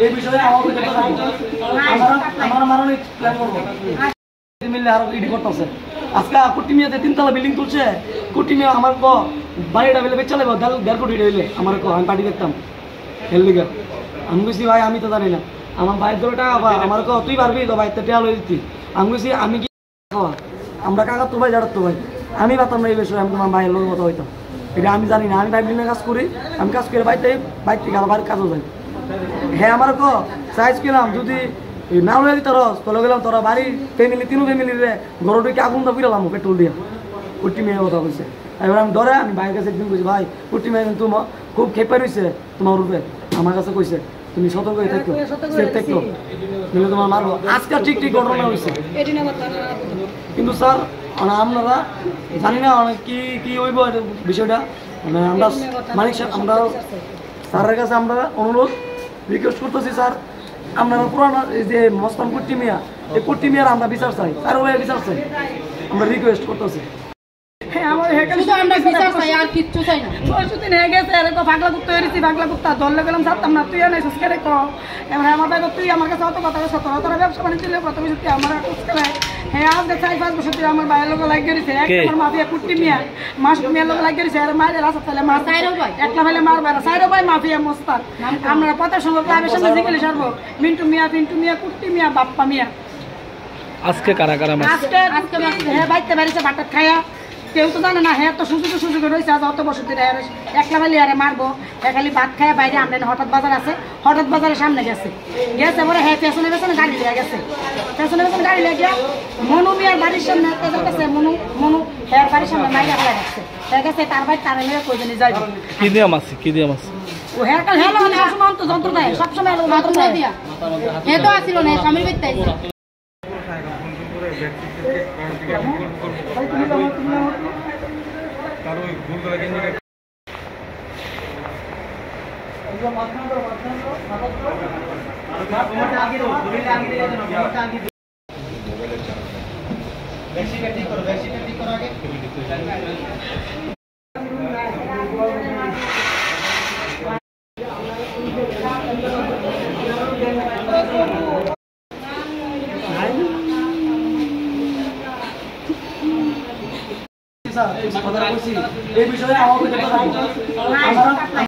এই বিষয়ে আমার মারণে প্ল্যান করবো মিললে আরো ইডি করতেছে আজকে কুটিমিয়াতে 3 তলা বিল্ডিং তুলছে কুটিমিয়া আমার বাড়িটা বেলে বেচা লাগবে 1.5 কোটি হইলে আমার আমি পার্টি দেখতাম হেলদিকে আমি বলছি ভাই আমি তো জানি না আমার বাইর ধরে টাকা পা আমার তুই পারবি তো বাইরটা টেয়া লই দিতি আমি বলছি আমি কি আমরা কাকা তো ভাই জাড়াত তো ভাই আমি পারতাম না এই বিষয়ে আমি তোমার ভাইয়ের লোক কথা হইতাম এটা আমি জানি না আমি 5 দিনের কাজ করি আমি কাজ করে বাইর থেকে আবার বাড়ির কাজও যাই হ্যাঁ আমার সাইজ কিলাম যদি না হয়ে দিত রস তলে গেলাম তোরা বাড়ি ফ্যামিলি 3 ফ্যামিলি রে ঘর ঢুকে আগুন তো ফিরালাম পেট্রোল দিয়া কুটি মেয়ে কথা বলছে এবার আমি ধরে আমি ভাইয়ের কাছে একদিন কইছি ভাই কুটি মেয়ে কিন্তু খুব খেপে রয়েছে তোমার রূপে আমার কাছে কইছে তুমি সতর্ক হয়ে থাকো সেফ থাকো নইলে তোমার মারবো আজকে ঠিক ঠিক ঘটনা হয়েছে কিন্তু স্যার আপনারা জানি না কি কি হইব বিষয়টা মানে আমরা মানিক সাহেব আমরা স্যারের কাছে আমরা অনুরোধ রিকোয়েস্ট করতেছি স্যার আপনারা পুরানো এই যে মস্তান কুট্টি মিয়া এই কুট্টি মিয়ার আমরা বিচার চাই স্যার ওই বিচার চাই আমরা রিকোয়েস্ট করতেছি হ্যাঁ আমার হেকালি তো আমরা বিচার চাই আর কিচ্ছু চাই না 6 দিন হয়ে গেছে আরে তো পাগলা কুত্তা হইছি পাগলা কুত্তা ধরলে গেলাম ছাড়তাম না তুই নাই সুস্কে রেখো এবার আমার ভাই তুই আমার কাছে অত কথা সত্য তোরা ব্যবসা বাণিজ্য দিলে প্রথমে সত্যি আমার কুস্কে নাই হ্যাঁ আজকে 4-5 বছর তুই আমার ভাইয়ের লোক লাগ গেছে একবার মাফিয়া কুট্টি মিয়া মাস মিয়ার লোক লাগ গেছে আর মায়ের রাস্তা ফেলে মার সাইরো ভাই একলা ফেলে মার বাইরে সাইরো ভাই মাফিয়া মোস্তান আমরা পতার সঙ্গে ক্লাবের সামনে জিগেলে ছাড়বো মিন্টু মিয়া কুট্টি মিয়া বাপ্পা মিয়া আজকে কারা কারা আজকে হ্যাঁ বাইতে বাড়িতে ভাত খায়া কেউ তো জানে না হ্যাঁ তো সুযোগে রয়েছে আজ অত বছর ধরে একলা ফেলে আরে মারবো খালি ভাত খায় বাইরে আমরা হঠাৎ বাজার আছে হঠাৎ বাজারের সামনে গেছে পরে হ্যাঁ পেছনে গাড়ি লিয়ে গেছে পেছনে গাড়ি লিয়ে গিয়া মনু মিয়ার বাড়ির সামনে গেছে মনু হ্যাঁ বাড়ির সামনে মাইরা ফেলা গেছে গেছে তার বাড়ি তারা নিয়ে কই জানি যাইব কি নিয়ম আছে ও হ্যাঁ কাল হ্যালো সবসময় তো যন্ত্র দেয় সবসময় যন্ত্র দিয়া হে তো আসিল না স্বামীর বাড়িতে আইছে এই বিষয়ে আমার